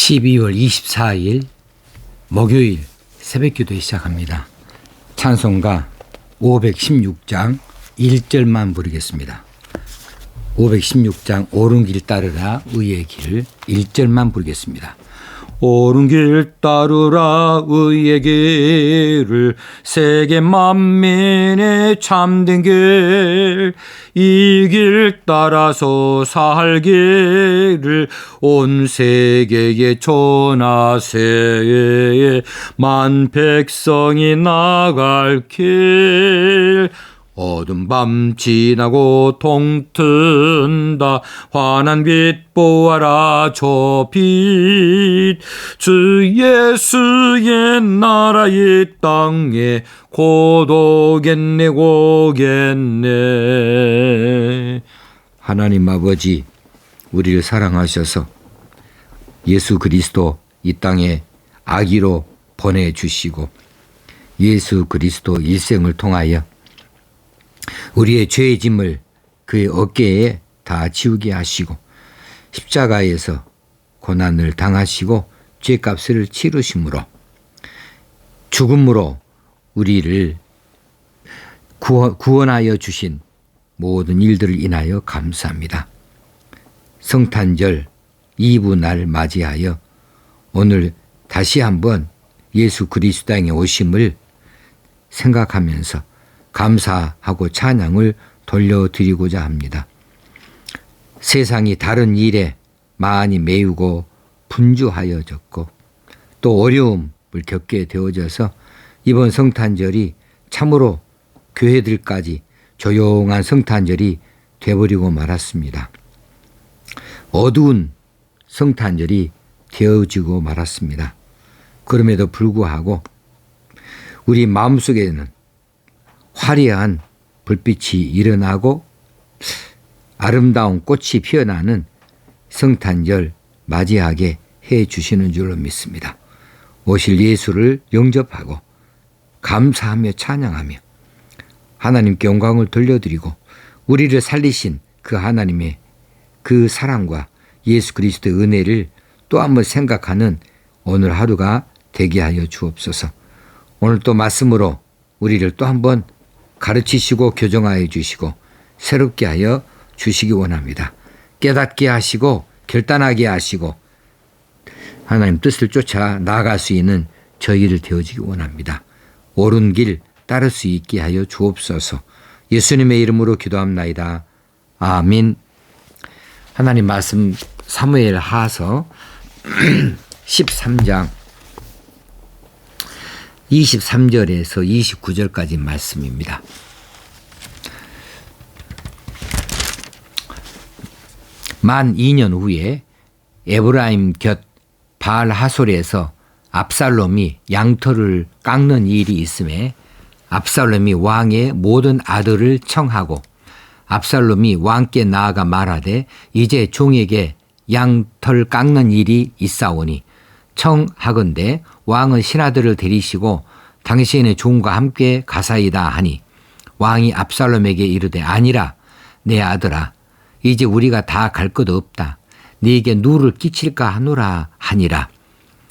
12월 24일 목요일 새벽기도에 시작합니다. 찬송가 516장 1절만 부르겠습니다. 516장 옳은 길 따르라 의의 길 1절만 부르겠습니다. 옳은 길 따르라 의의 길을 세계 만민의 참된 길 이 길 따라서 살기를 온 세계에 전하세 만 백성이 나갈 길 어두운 밤 지나고 동튼다 환한 빛 보아라 저 빛 주 예수의 나라 이 땅에 곧 오겠네 오겠네. 하나님 아버지, 우리를 사랑하셔서 예수 그리스도 이 땅에 아기로 보내주시고 예수 그리스도 일생을 통하여 우리의 죄의 짐을 그의 어깨에 다 지우게 하시고 십자가에서 고난을 당하시고 죄값을 치르심으로 죽음으로 우리를 구원하여 주신 모든 일들을 인하여 감사합니다. 성탄절 2부 날 맞이하여 오늘 다시 한번 예수 그리스도 땅에 오심을 생각하면서 감사하고 찬양을 돌려드리고자 합니다. 세상이 다른 일에 많이 매우고 분주하여졌고 또 어려움을 겪게 되어져서 이번 성탄절이 참으로 교회들까지 조용한 성탄절이 되어버리고 말았습니다. 어두운 성탄절이 되어지고 말았습니다. 그럼에도 불구하고 우리 마음속에는 화려한 불빛이 일어나고 아름다운 꽃이 피어나는 성탄절 맞이하게 해 주시는 줄로 믿습니다. 오실 예수를 영접하고 감사하며 찬양하며 하나님께 영광을 돌려드리고 우리를 살리신 그 하나님의 그 사랑과 예수 그리스도의 은혜를 또 한번 생각하는 오늘 하루가 되게 하여 주옵소서. 오늘 또 말씀으로 우리를 또 한번 가르치시고 교정하여 주시고 새롭게 하여 주시기 원합니다. 깨닫게 하시고 결단하게 하시고 하나님 뜻을 쫓아 나아갈 수 있는 저희를 되어지기 원합니다. 옳은 길 따를 수 있게 하여 주옵소서. 예수님의 이름으로 기도합나이다. 아멘. 하나님 말씀 사무엘 하서 13장 23절에서 29절까지 말씀입니다. 만 2년 후에 에브라임 곁 바알 하솔에서 압살롬이 양털을 깎는 일이 있음에 압살롬이 왕의 모든 아들을 청하고 압살롬이 왕께 나아가 말하되 이제 종에게 양털 깎는 일이 있사오니 청하건대 왕은 신하들을 데리시고 당신의 종과 함께 가사이다 하니 왕이 압살롬에게 이르되 아니라 내 아들아 이제 우리가 다 갈 것 없다. 네게 누를 끼칠까 하노라 하니라.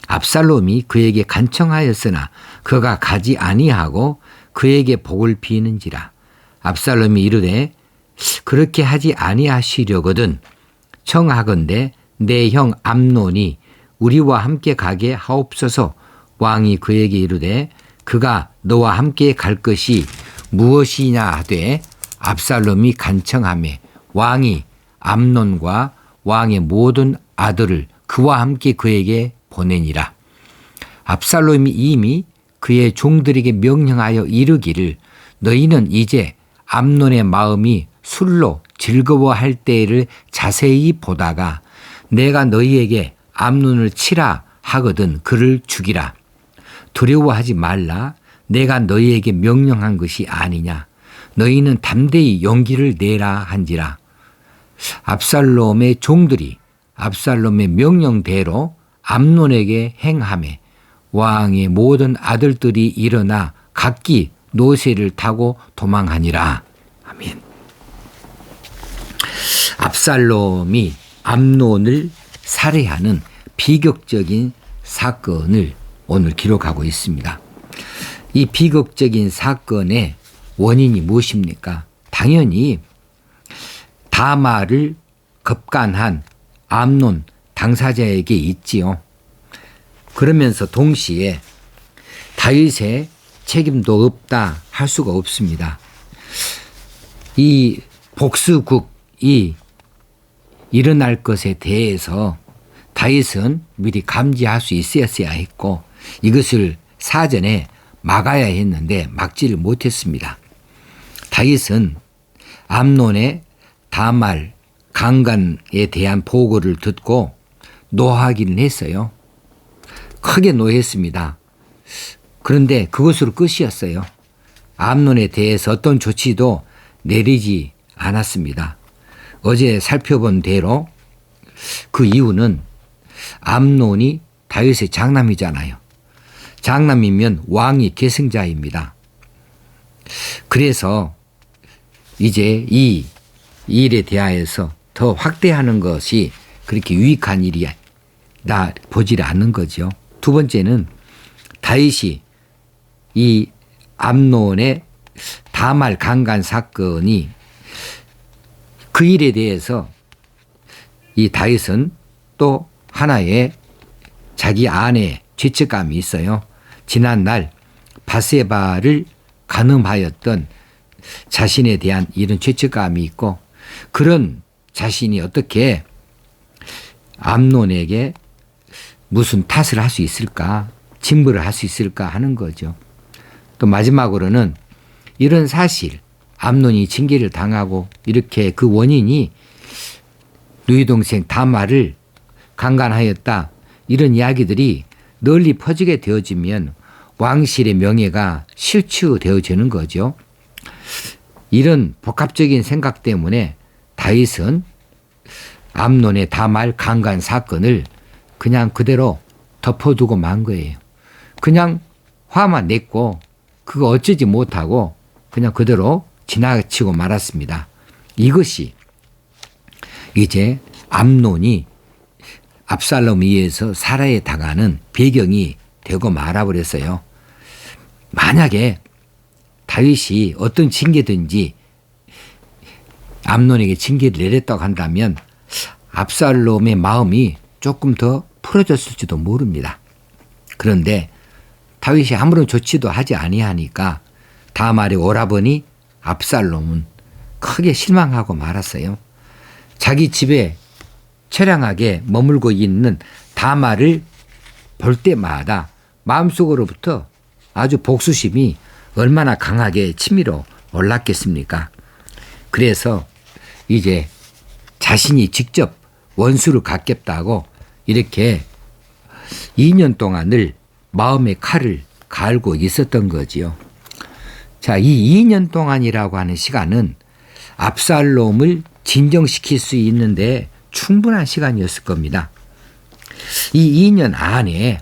압살롬이 그에게 간청하였으나 그가 가지 아니하고 그에게 복을 비는지라. 압살롬이 이르되 그렇게 하지 아니하시려거든 청하건대 내 형 암논이 우리와 함께 가게 하옵소서. 왕이 그에게 이르되 그가 너와 함께 갈 것이 무엇이냐 하되 압살롬이 간청하매 왕이 암논과 왕의 모든 아들을 그와 함께 그에게 보내니라. 압살롬이 이미 그의 종들에게 명령하여 이르기를 너희는 이제 암논의 마음이 술로 즐거워할 때를 자세히 보다가 내가 너희에게 암논을 치라 하거든 그를 죽이라. 두려워하지 말라. 내가 너희에게 명령한 것이 아니냐. 너희는 담대히 용기를 내라 한지라. 압살롬의 종들이 압살롬의 명령대로 암논에게 행하매 왕의 모든 아들들이 일어나 각기 노새를 타고 도망하니라. 아멘. 압살롬이 암논을 살해하는 비극적인 사건을 오늘 기록하고 있습니다. 이 비극적인 사건의 원인이 무엇입니까? 당연히 다말을 급간한 암논 당사자에게 있지요. 그러면서 동시에 다윗의 책임도 없다 할 수가 없습니다. 이 복수국이 일어날 것에 대해서 다윗은 미리 감지할 수 있었어야 했고 이것을 사전에 막아야 했는데 막지를 못했습니다. 다윗은 암논의 다말 강간에 대한 보고를 듣고 노하기는 했어요. 크게 노했습니다. 그런데 그것으로 끝이었어요. 암논에 대해서 어떤 조치도 내리지 않았습니다. 어제 살펴본 대로 그 이유는 암논이 다윗의 장남이잖아요. 장남이면 왕이 계승자입니다. 그래서 이제 이 일에 대하여서 더 확대하는 것이 그렇게 유익한 일이야 나 보지를 않는 거죠. 두 번째는 다윗이 이 암논의 다말 강간 사건이 그 일에 대해서 이 다윗은 또 하나의 자기 안에 죄책감이 있어요. 지난날 바세바를 간음하였던 자신에 대한 이런 죄책감이 있고 그런 자신이 어떻게 암논에게 무슨 탓을 할 수 있을까, 징벌을 할 수 있을까 하는 거죠. 또 마지막으로는 이런 사실, 암논이 징계를 당하고 이렇게 그 원인이 누이 동생 다말을 강간하였다 이런 이야기들이 널리 퍼지게 되어지면 왕실의 명예가 실추되어지는 거죠. 이런 복합적인 생각 때문에 다윗은 암논의 다말 강간 사건을 그냥 그대로 덮어두고 만 거예요. 그냥 화만 냈고 그거 어쩌지 못하고 그냥 그대로 지나치고 말았습니다. 이것이 이제 암논이 압살롬에 의해서 살해에 당하는 배경이 되고 말아버렸어요. 만약에 다윗이 어떤 징계든지 암논에게 징계를 내렸다고 한다면 압살롬의 마음이 조금 더 풀어졌을지도 모릅니다. 그런데 다윗이 아무런 조치도 하지 아니하니까 다말의 오라버니 압살롬은 크게 실망하고 말았어요. 자기 집에 처량하게 머물고 있는 다말을 볼 때마다 마음속으로부터 아주 복수심이 얼마나 강하게 치밀어 올랐겠습니까? 그래서 이제 자신이 직접 원수를 갚겠다고 이렇게 2년 동안을 마음의 칼을 갈고 있었던 거지요. 자, 이 2년 동안이라고 하는 시간은 압살롬을 진정시킬 수 있는데 충분한 시간이었을 겁니다. 이 2년 안에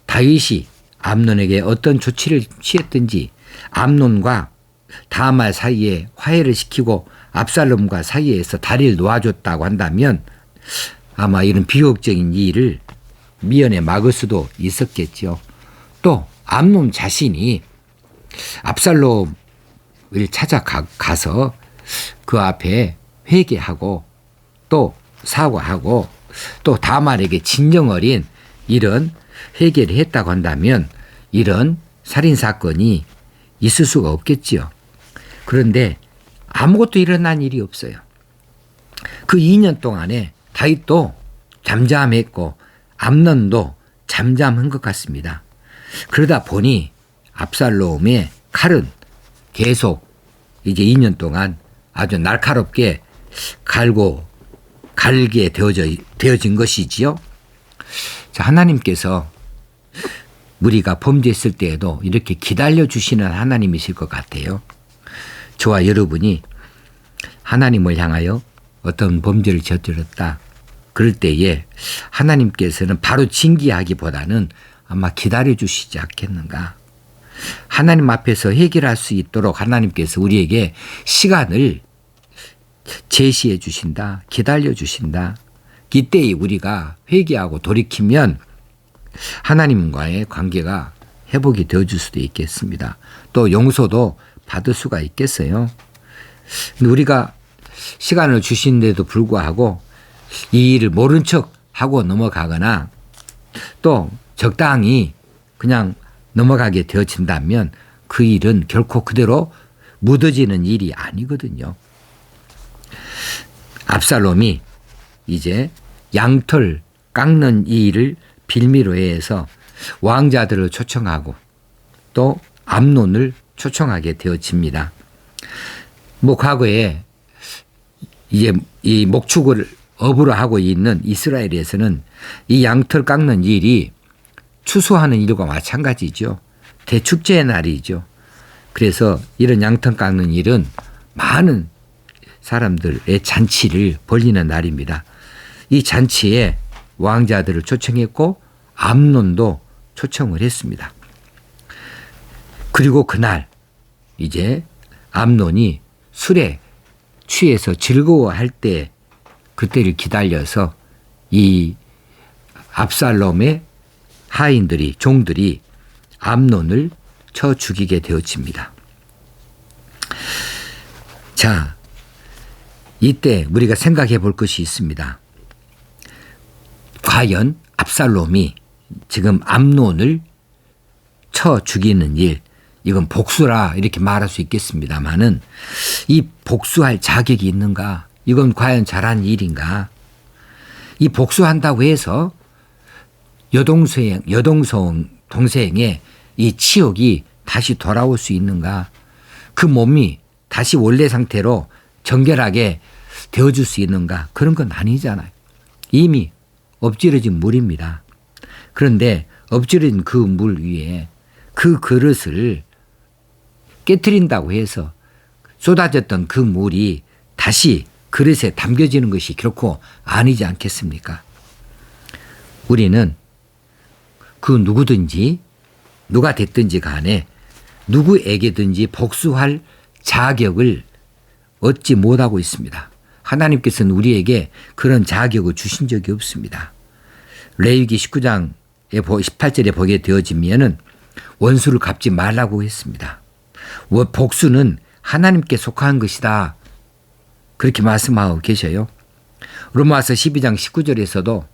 다윗이 암논에게 어떤 조치를 취했든지 암논과 다말 사이에 화해를 시키고 압살롬과 사이에서 다리를 놓아줬다고 한다면 아마 이런 비극적인 일을 미연에 막을 수도 있었겠죠. 또 암논 자신이 압살롬을 찾아가서 그 앞에 회개하고 또 사과하고 또 다말에게 진정 어린 이런 회개를 했다고 한다면 이런 살인사건이 있을 수가 없겠지요. 그런데 아무것도 일어난 일이 없어요. 그 2년 동안에 다윗도 잠잠했고 암논도 잠잠한 것 같습니다. 그러다 보니 압살롬의 칼은 계속 이제 2년 동안 아주 날카롭게 갈게 되어진 것이지요. 자, 하나님께서 우리가 범죄했을 때에도 이렇게 기다려주시는 하나님이실 것 같아요. 저와 여러분이 하나님을 향하여 어떤 범죄를 저질렀다. 그럴 때에 하나님께서는 바로 징계하기보다는 아마 기다려주시지 않겠는가. 하나님 앞에서 해결할 수 있도록 하나님께서 우리에게 시간을 제시해 주신다. 기다려 주신다. 이때 우리가 회개하고 돌이키면 하나님과의 관계가 회복이 되어줄 수도 있겠습니다. 또 용서도 받을 수가 있겠어요. 근데 우리가 시간을 주신데도 불구하고 이 일을 모른 척 하고 넘어가거나 또 적당히 그냥 넘어가게 되어진다면 그 일은 결코 그대로 묻어지는 일이 아니거든요. 압살롬이 이제 양털 깎는 이 일을 빌미로 해서 왕자들을 초청하고 또 암논을 초청하게 되어집니다. 뭐 과거에 이제 이 목축을 업으로 하고 있는 이스라엘에서는 이 양털 깎는 일이 추수하는 일과 마찬가지죠. 대축제의 날이죠. 그래서 이런 양털 깎는 일은 많은 사람들의 잔치를 벌리는 날입니다. 이 잔치에 왕자들을 초청했고 암논도 초청을 했습니다. 그리고 그날 이제 암논이 술에 취해서 즐거워할 때 그때를 기다려서 이 압살롬의 하인들이 종들이 암논을 쳐 죽이게 되어집니다. 자, 이때 우리가 생각해 볼 것이 있습니다. 과연 압살롬이 지금 암논을 쳐 죽이는 일, 이건 복수라 이렇게 말할 수 있겠습니다만은 이 복수할 자격이 있는가? 이건 과연 잘한 일인가? 이 복수한다고 해서 동생의 이 치욕이 다시 돌아올 수 있는가? 그 몸이 다시 원래 상태로 정결하게 되어줄 수 있는가? 그런 건 아니잖아요. 이미 엎질러진 물입니다. 그런데 엎질러진 그 물 위에 그 그릇을 깨트린다고 해서 쏟아졌던 그 물이 다시 그릇에 담겨지는 것이 결코 아니지 않겠습니까? 우리는 그 누구든지 누가 됐든지 간에 누구에게든지 복수할 자격을 얻지 못하고 있습니다. 하나님께서는 우리에게 그런 자격을 주신 적이 없습니다. 레위기 19장의 18절에 보게 되어지면은 원수를 갚지 말라고 했습니다. 복수는 하나님께 속한 것이다. 그렇게 말씀하고 계셔요. 로마서 12장 19절에서도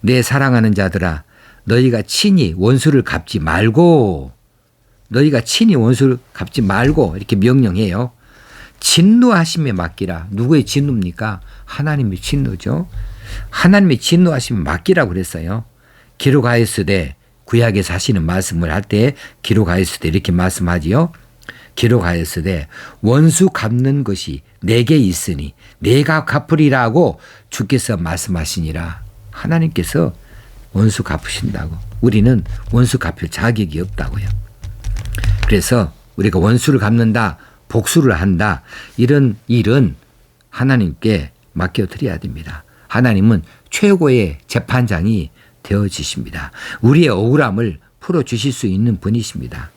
내 사랑하는 자들아 너희가 친히 원수를 갚지 말고 이렇게 명령해요. 진노하심에 맡기라. 누구의 진노입니까? 하나님의 진노죠. 하나님의 진노하심에 맡기라고 그랬어요. 기록하였으되 구약에 사시는 말씀을 할 때 기록하였으되 이렇게 말씀하지요. 기록하였으되 원수 갚는 것이 내게 있으니 내가 갚으리라고 주께서 말씀하시니라. 하나님께서 원수 갚으신다고. 우리는 원수 갚을 자격이 없다고요. 그래서 우리가 원수를 갚는다, 복수를 한다, 이런 일은 하나님께 맡겨드려야 됩니다. 하나님은 최고의 재판장이 되어지십니다. 우리의 억울함을 풀어주실 수 있는 분이십니다.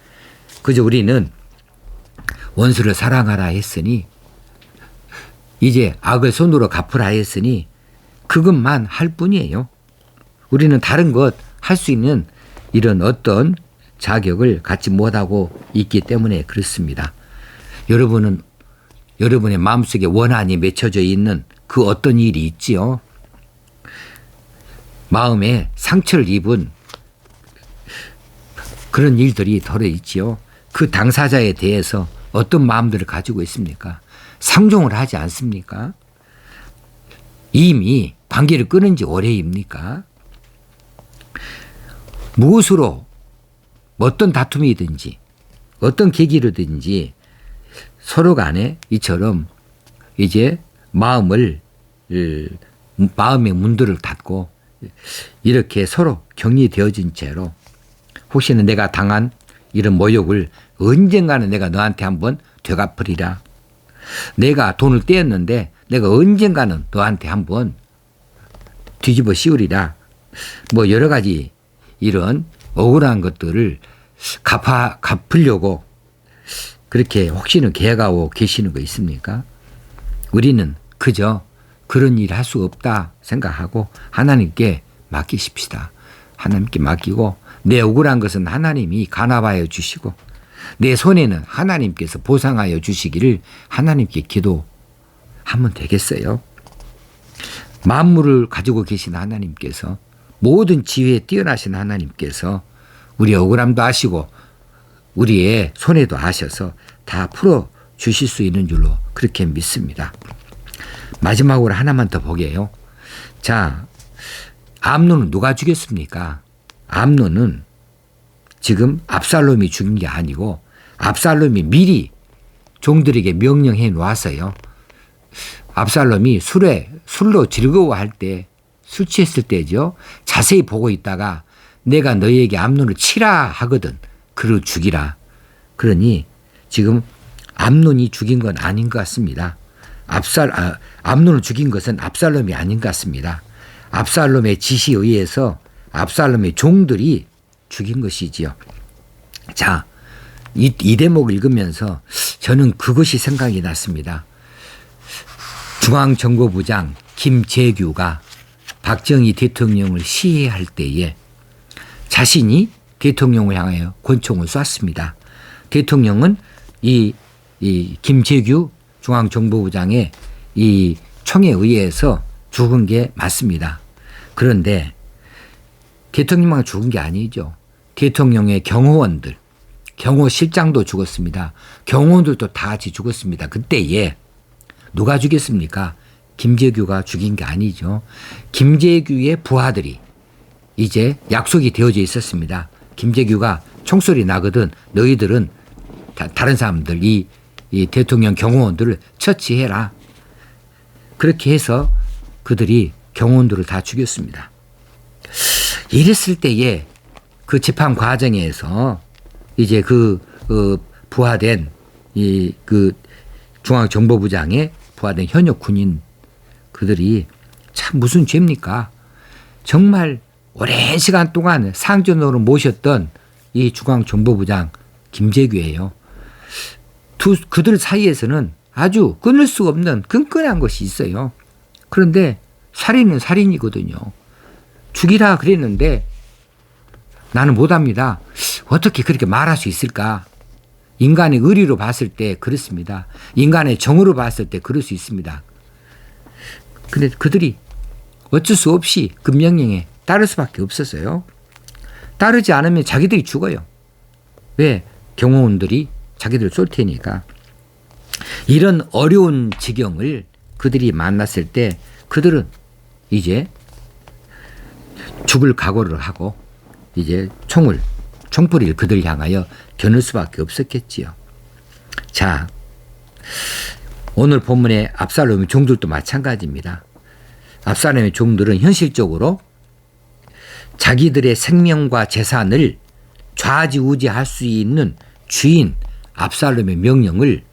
그저 우리는 원수를 사랑하라 했으니 이제 악을 손으로 갚으라 했으니 그것만 할 뿐이에요. 우리는 다른 것 할 수 있는 이런 어떤 자격을 갖지 못하고 있기 때문에 그렇습니다. 여러분은 여러분의 마음속에 원한이 맺혀져 있는 그 어떤 일이 있지요. 마음에 상처를 입은 그런 일들이 덜어 있지요. 그 당사자에 대해서 어떤 마음들을 가지고 있습니까? 상종을 하지 않습니까? 이미 관계를 끊은 지 오래입니까? 무엇으로 어떤 다툼이든지 어떤 계기로든지 서로 간에 이처럼 이제 마음의 문들을 닫고 이렇게 서로 격리되어진 채로 혹시나 내가 당한 이런 모욕을 언젠가는 내가 너한테 한번 되갚으리라. 내가 돈을 떼었는데 내가 언젠가는 너한테 한번 뒤집어 씌우리라. 뭐 여러 가지 이런 억울한 것들을 갚으려고 그렇게 혹시는 계획하고 계시는 거 있습니까? 우리는 그저 그런 일을 할 수 없다 생각하고 하나님께 맡기십시다. 하나님께 맡기고 내 억울한 것은 하나님이 간합하여 주시고 내 손해는 하나님께서 보상하여 주시기를 하나님께 기도하면 되겠어요. 만물을 가지고 계신 하나님께서 모든 지혜에 뛰어나신 하나님께서 우리의 억울함도 아시고 우리의 손해도 아셔서 다 풀어 주실 수 있는 줄로 그렇게 믿습니다. 마지막으로 하나만 더 보게요. 자, 암논은 누가 죽였습니까? 암논은 지금 압살롬이 죽인 게 아니고 압살롬이 미리 종들에게 명령해 놓았어요. 압살롬이 술로 즐거워할 때, 술 취했을 때죠. 자세히 보고 있다가 내가 너희에게 암논을 치라 하거든. 그를 죽이라. 그러니 지금 암논이 죽인 건 아닌 것 같습니다. 암논을 죽인 것은 압살롬이 아닌 것 같습니다. 압살롬의 지시에 의해서 압살롬의 종들이 죽인 것이지요. 자, 이 대목을 읽으면서 저는 그것이 생각이 났습니다. 중앙정보부장 김재규가 박정희 대통령을 시해할 때에 자신이 대통령을 향하여 권총을 쐈습니다. 대통령은 이 김재규 중앙정보부장의 이 총에 의해서 죽은 게 맞습니다. 그런데 대통령만 죽은 게 아니죠. 대통령의 경호원들, 경호실장도 죽었습니다. 경호원들도 다 같이 죽었습니다. 그때에 누가 죽였습니까? 김재규가 죽인 게 아니죠. 김재규의 부하들이 이제 약속이 되어져 있었습니다. 김재규가 총소리 나거든 너희들은 다른 사람들 이 대통령 경호원들을 처치해라. 그렇게 해서 그들이 경호원들을 다 죽였습니다. 이랬을 때에 그 재판 과정에서 이제 부하된 그 중앙정보부장의 부하된 현역 군인 그들이 참 무슨 죄입니까? 정말 오랜 시간 동안 상전으로 모셨던 이 중앙정보부장 김재규예요. 그들 사이에서는 아주 끊을 수 없는 끈끈한 것이 있어요. 그런데 살인은 살인이거든요. 죽이라 그랬는데 나는 못합니다. 어떻게 그렇게 말할 수 있을까? 인간의 의리로 봤을 때 그렇습니다. 인간의 정으로 봤을 때 그럴 수 있습니다. 그런데 그들이 어쩔 수 없이 그 명령에 따를 수밖에 없었어요. 따르지 않으면 자기들이 죽어요. 왜? 경호원들이 자기들을 쏠 테니까. 이런 어려운 지경을 그들이 만났을 때 그들은 이제 죽을 각오를 하고 이제 총불을 그들 향하여 겨눌 수밖에 없었겠지요. 자, 오늘 본문의 압살롬의 종들도 마찬가지입니다. 압살롬의 종들은 현실적으로 자기들의 생명과 재산을 좌지우지할 수 있는 주인 압살롬의 명령을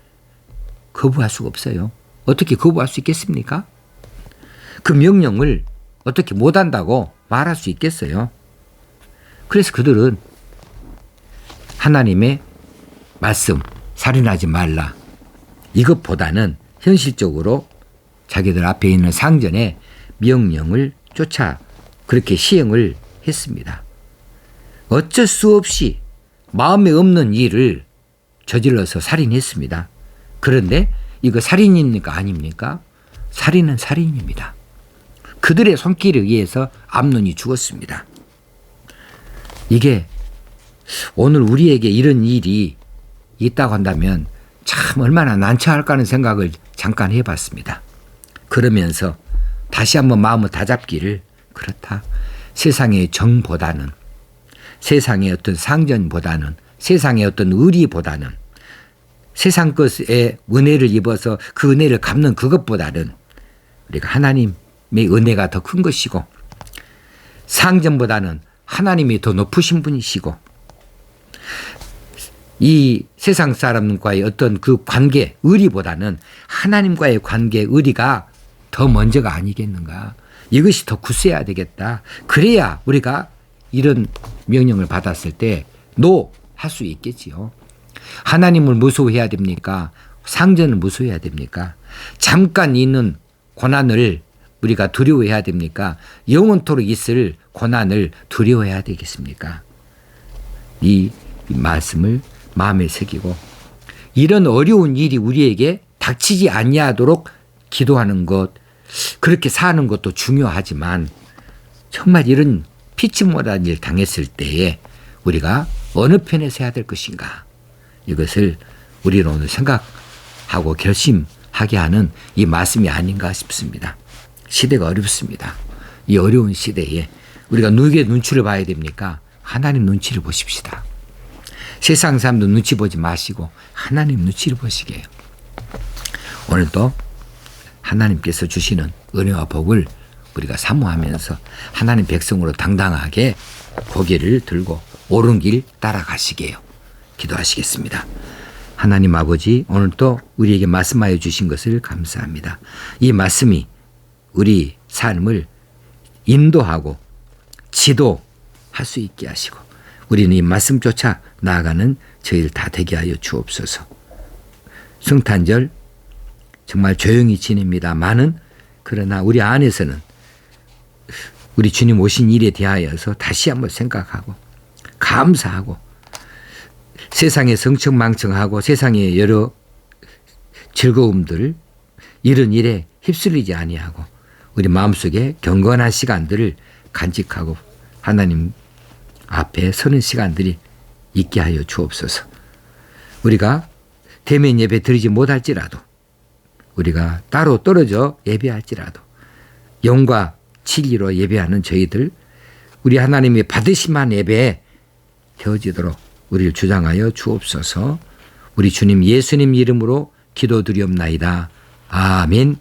거부할 수가 없어요. 어떻게 거부할 수 있겠습니까? 그 명령을 어떻게 못한다고 말할 수 있겠어요? 그래서 그들은 하나님의 말씀, 살인하지 말라. 이것보다는 현실적으로 자기들 앞에 있는 상전의 명령을 쫓아 그렇게 시행을 했습니다. 어쩔 수 없이 마음에 없는 일을 저질러서 살인했습니다. 그런데 이거 살인입니까? 아닙니까? 살인은 살인입니다. 그들의 손길에 의해서 암논이 죽었습니다. 이게 오늘 우리에게 이런 일이 있다고 한다면 참 얼마나 난처할까 하는 생각을 잠깐 해봤습니다. 그러면서 다시 한번 마음을 다잡기를 그렇다. 세상의 정보다는 세상의 어떤 상전보다는 세상의 어떤 의리보다는 세상 것에 은혜를 입어서 그 은혜를 갚는 그것보다는 우리가 하나님의 은혜가 더 큰 것이고 상전보다는 하나님이 더 높으신 분이시고 이 세상 사람과의 어떤 그 관계 의리보다는 하나님과의 관계 의리가 더 먼저가 아니겠는가. 이것이 더 굳세야 되겠다. 그래야 우리가 이런 명령을 받았을 때 노 할 수 있겠지요. 하나님을 무서워해야 됩니까? 상전을 무서워해야 됩니까? 잠깐 있는 고난을 우리가 두려워해야 됩니까? 영원토록 있을 고난을 두려워해야 되겠습니까? 이 말씀을 마음에 새기고 이런 어려운 일이 우리에게 닥치지 아니하도록 기도하는 것, 그렇게 사는 것도 중요하지만 정말 이런 피치 못할 일 당했을 때에 우리가 어느 편에 서야 될 것인가, 이것을 우리는 오늘 생각하고 결심하게 하는 이 말씀이 아닌가 싶습니다. 시대가 어렵습니다. 이 어려운 시대에 우리가 누구의 눈치를 봐야 됩니까? 하나님 눈치를 보십시다. 세상 사람들 눈치 보지 마시고 하나님 눈치를 보시게 해요. 오늘도 하나님께서 주시는 은혜와 복을 우리가 사모하면서 하나님 백성으로 당당하게 고개를 들고 옳은 길 따라가시게 해요. 기도하시겠습니다. 하나님 아버지, 오늘도 우리에게 말씀하여 주신 것을 감사합니다. 이 말씀이 우리 삶을 인도하고 지도할 수 있게 하시고 우리는 이 말씀조차 나아가는 저희를 다 되게 하여 주옵소서. 성탄절 정말 조용히 지냅니다마는 그러나 우리 안에서는 우리 주님 오신 일에 대하여서 다시 한번 생각하고 감사하고 세상에 성청망청하고 세상의 여러 즐거움들 이런 일에 휩쓸리지 아니하고 우리 마음속에 경건한 시간들을 간직하고 하나님 앞에 서는 시간들이 있게 하여 주옵소서. 우리가 대면 예배 드리지 못할지라도 우리가 따로 떨어져 예배할지라도 영과 진리로 예배하는 저희들 우리 하나님이 받으심한 예배에 되어지도록 우리를 주장하여 주옵소서. 우리 주님 예수님 이름으로 기도드리옵나이다. 아멘.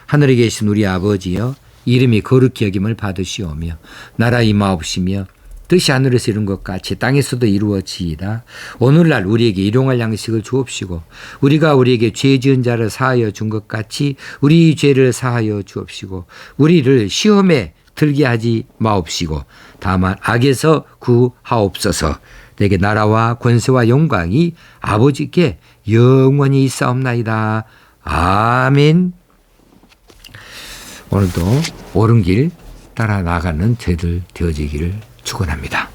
하늘에 계신 우리 아버지여, 이름이 거룩히 여김을 받으시오며 나라 임하옵시며 뜻이 하늘에서 이룬 것 같이 땅에서도 이루어지이다. 오늘날 우리에게 일용할 양식을 주옵시고 우리가 우리에게 죄 지은 자를 사하여 준 것 같이 우리 죄를 사하여 주옵시고 우리를 시험에 들게 하지 마옵시고 다만 악에서 구하옵소서. 내게 나라와 권세와 영광이 아버지께 영원히 있사옵나이다. 아멘. 오늘도 옳은 길 따라 나가는 저희들 되어지기를 축원합니다.